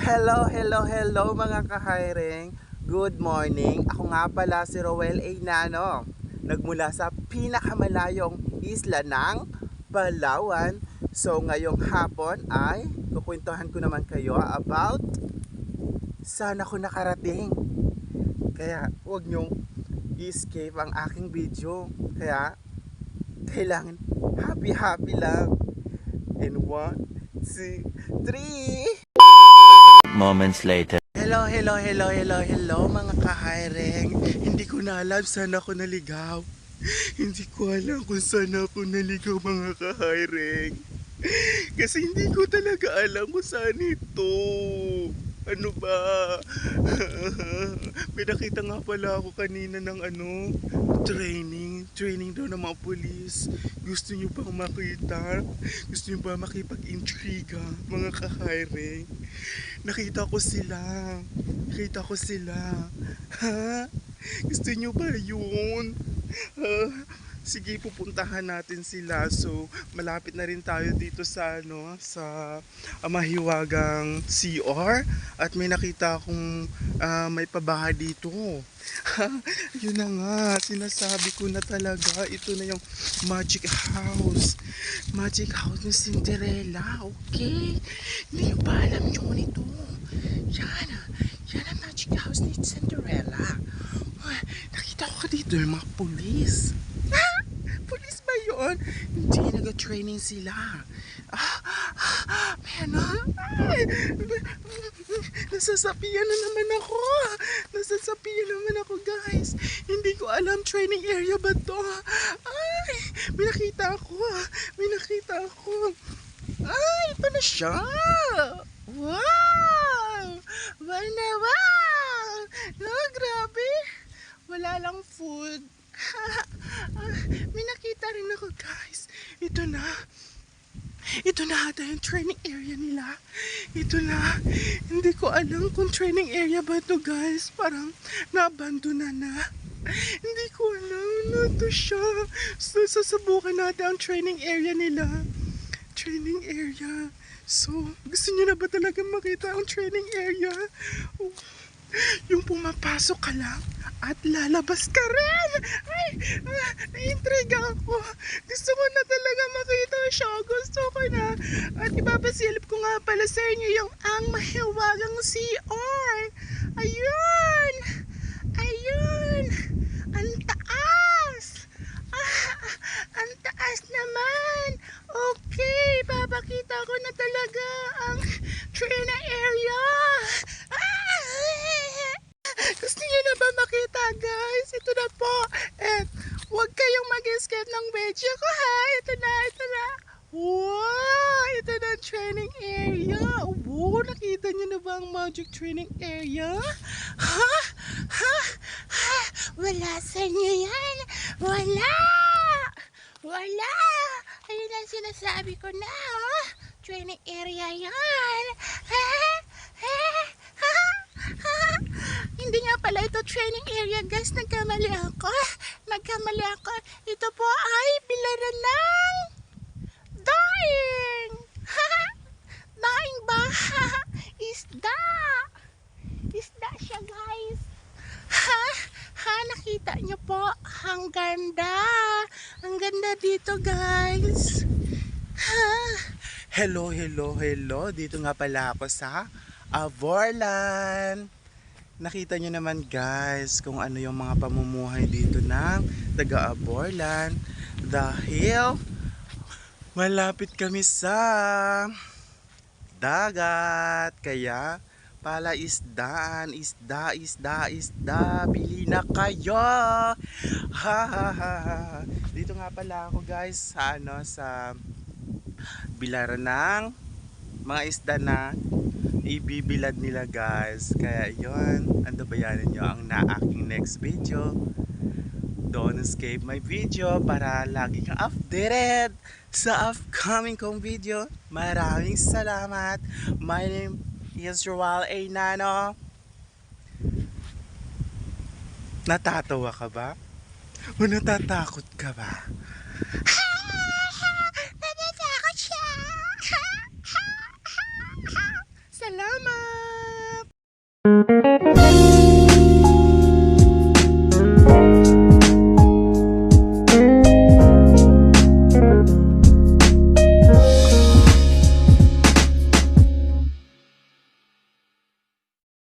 Hello mga ka-hiring. Good morning. Ako nga pala si Roel A. Nano. Nagmula sa pinakamalayong isla ng Palawan. So ngayong hapon ay kukwentuhan ko naman kayo about saan ako nakarating. Kaya huwag nyong i-escape ang aking video. Kaya kailangan happy lang. And 1, 2, 3. Moments later. Hello mga ka-hiring. Hindi ko na alam saan ako naligaw. Hindi ko alam kung saan ako naligaw mga ka-hiring. Kasi hindi ko talaga alam kung saan ito. Ano ba? May nakita nga pala ako kanina ng training daw ng mga pulis. Gusto nyo bang makita? Gusto nyo ba makipag-intriga mga ka-hiring? Nakita ko sila. Ha? Gusto nyo ba yun? Sige, pupuntahan natin sila. So, malapit na rin tayo dito sa mahiwagang CR at may nakita akong may pabaha dito. Yun na nga, sinasabi ko na talaga, ito na yung Magic House ni Cinderella. Okay, hindi nyo ba alam yun ito? Yan ang Magic House ni Cinderella. Nakita ko dito yung mga pulis. Pulis ba yun? Hindi, nag-training sila. Nasasapian naman ako guys. Hindi ko alam training area ba to. Ay, may nakita ako. Ay, ito na siya. Wow! Wow! No, grabe. Wala lang food. May nakita rin ako guys. Ito na ata yung training area nila. Hindi ko alam kung training area ba ito guys. Parang naabandona na. Hindi ko alam na ito siya. So sasabukan natin ang training area nila. So gusto niyo na ba talaga makita ang training area? Yung pumapasok ka lang at lalabas ka rin. Ay, na-intriga ako. Gusto ko na talaga makita siya. Gusto ko na. At ipapasilip ko nga pala sa inyo yung ang mahiwagang CR. Ayun. Ang taas. Ang taas naman. Okay, papakita ko na talaga ang training area. Gusto niyo na ba makita guys? Ito na po. And huwag kayong mag-escape ng video ko ha. Ito na. Wow! Ito na ang training area. Wow! Nakita niyo na ba ang magic training area? Ha? Wala sa inyo yan. Wala! Ayun ang sinasabi ko na. Training area yan. Hindi nga pala ito training area guys. Nagkamali ako. Ito po ay bilaran ng daing. Daing ba? Isda siya guys. Nakita niyo po. Ang ganda dito guys. Hello. Dito nga pala ako sa Avorlan. Nakita nyo naman guys kung ano yung mga pamumuhay dito ng taga-Avorlan. Dahil malapit kami sa dagat. Kaya palaisdaan, isda. Bili na kayo. Dito nga pala ako guys sa bilaran ng mga isda na ibibilad nila guys. Kaya yun, antabayanan nyo ang aking next video. Don't escape my video para lagi kang updated sa upcoming kong video. Maraming salamat. My name is Roel A. Nano. Natatawa ka ba? O natatakot ka ba? Natatakot siya. Salamat!